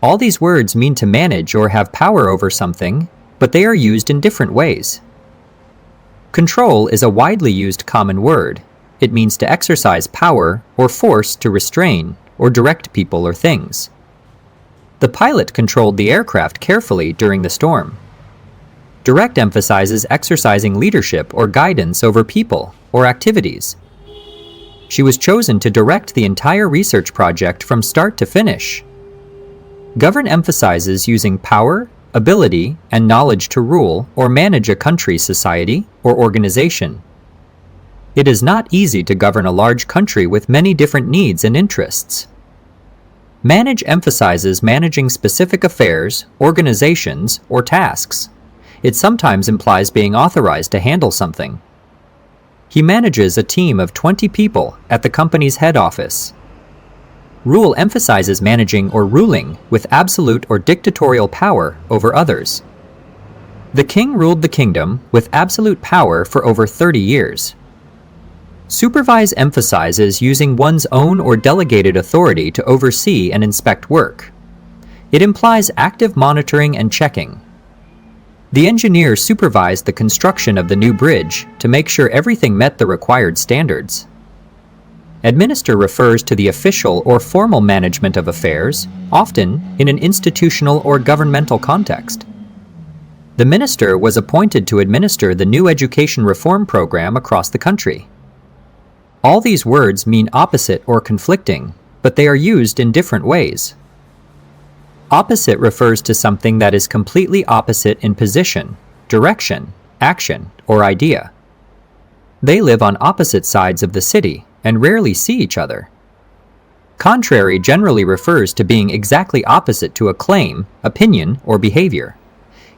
All these words mean to manage or have power over something, but they are used in different ways. Control is a widely used common word. It means to exercise power or force to restrain or direct people or things. The pilot controlled the aircraft carefully during the storm. Direct emphasizes exercising leadership or guidance over people or activities. She was chosen to direct the entire research project from start to finish. Govern emphasizes using power, ability, and knowledge to rule or manage a country, society, or organization. It is not easy to govern a large country with many different needs and interests. Manage emphasizes managing specific affairs, organizations, or tasks. It sometimes implies being authorized to handle something. He manages a team of 20 people at the company's head office. Rule emphasizes managing or ruling with absolute or dictatorial power over others. The king ruled the kingdom with absolute power for over 30 years. Supervise emphasizes using one's own or delegated authority to oversee and inspect work. It implies active monitoring and checking. The engineer supervised the construction of the new bridge to make sure everything met the required standards. Administer refers to the official or formal management of affairs, often in an institutional or governmental context. The minister was appointed to administer the new education reform program across the country. All these words mean opposite or conflicting, but they are used in different ways. Opposite refers to something that is completely opposite in position, direction, action, or idea. They live on opposite sides of the city and rarely see each other. Contrary generally refers to being exactly opposite to a claim, opinion, or behavior.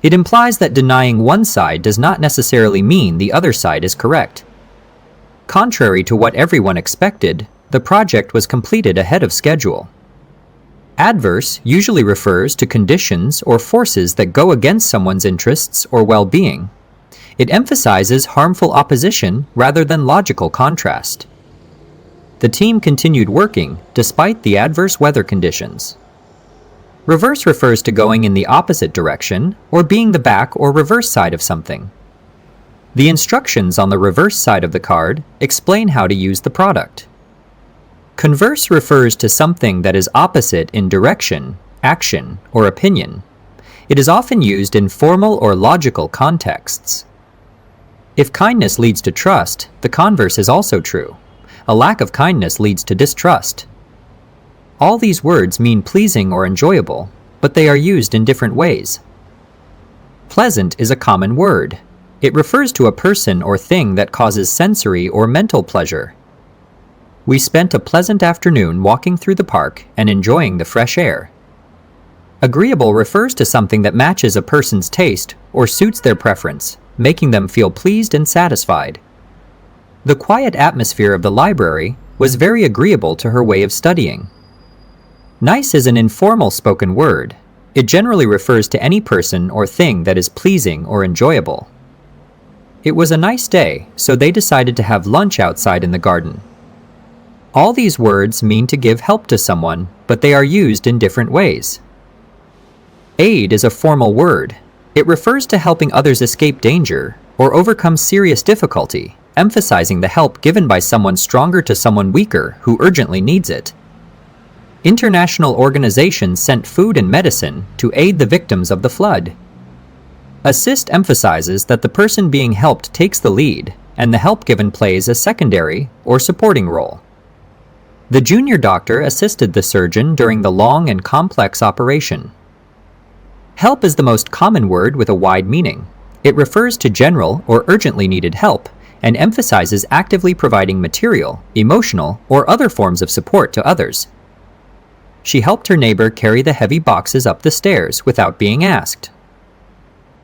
It implies that denying one side does not necessarily mean the other side is correct. Contrary to what everyone expected, the project was completed ahead of schedule. Adverse usually refers to conditions or forces that go against someone's interests or well-being. It emphasizes harmful opposition rather than logical contrast. The team continued working despite the adverse weather conditions. Reverse refers to going in the opposite direction or being the back or reverse side of something. The instructions on the reverse side of the card explain how to use the product. Converse refers to something that is opposite in direction, action, or opinion. It is often used in formal or logical contexts. If kindness leads to trust, the converse is also true. A lack of kindness leads to distrust. All these words mean pleasing or enjoyable, but they are used in different ways. Pleasant is a common word. It refers to a person or thing that causes sensory or mental pleasure. We spent a pleasant afternoon walking through the park and enjoying the fresh air. Agreeable refers to something that matches a person's taste or suits their preference, making them feel pleased and satisfied. The quiet atmosphere of the library was very agreeable to her way of studying. Nice is an informal spoken word. It generally refers to any person or thing that is pleasing or enjoyable. It was a nice day, so they decided to have lunch outside in the garden. All these words mean to give help to someone, but they are used in different ways. Aid is a formal word. It refers to helping others escape danger or overcome serious difficulty, emphasizing the help given by someone stronger to someone weaker who urgently needs it. International organizations sent food and medicine to aid the victims of the flood. Assist emphasizes that the person being helped takes the lead, and the help given plays a secondary or supporting role. The junior doctor assisted the surgeon during the long and complex operation. Help is the most common word with a wide meaning. It refers to general or urgently needed help and emphasizes actively providing material, emotional, or other forms of support to others. She helped her neighbor carry the heavy boxes up the stairs without being asked.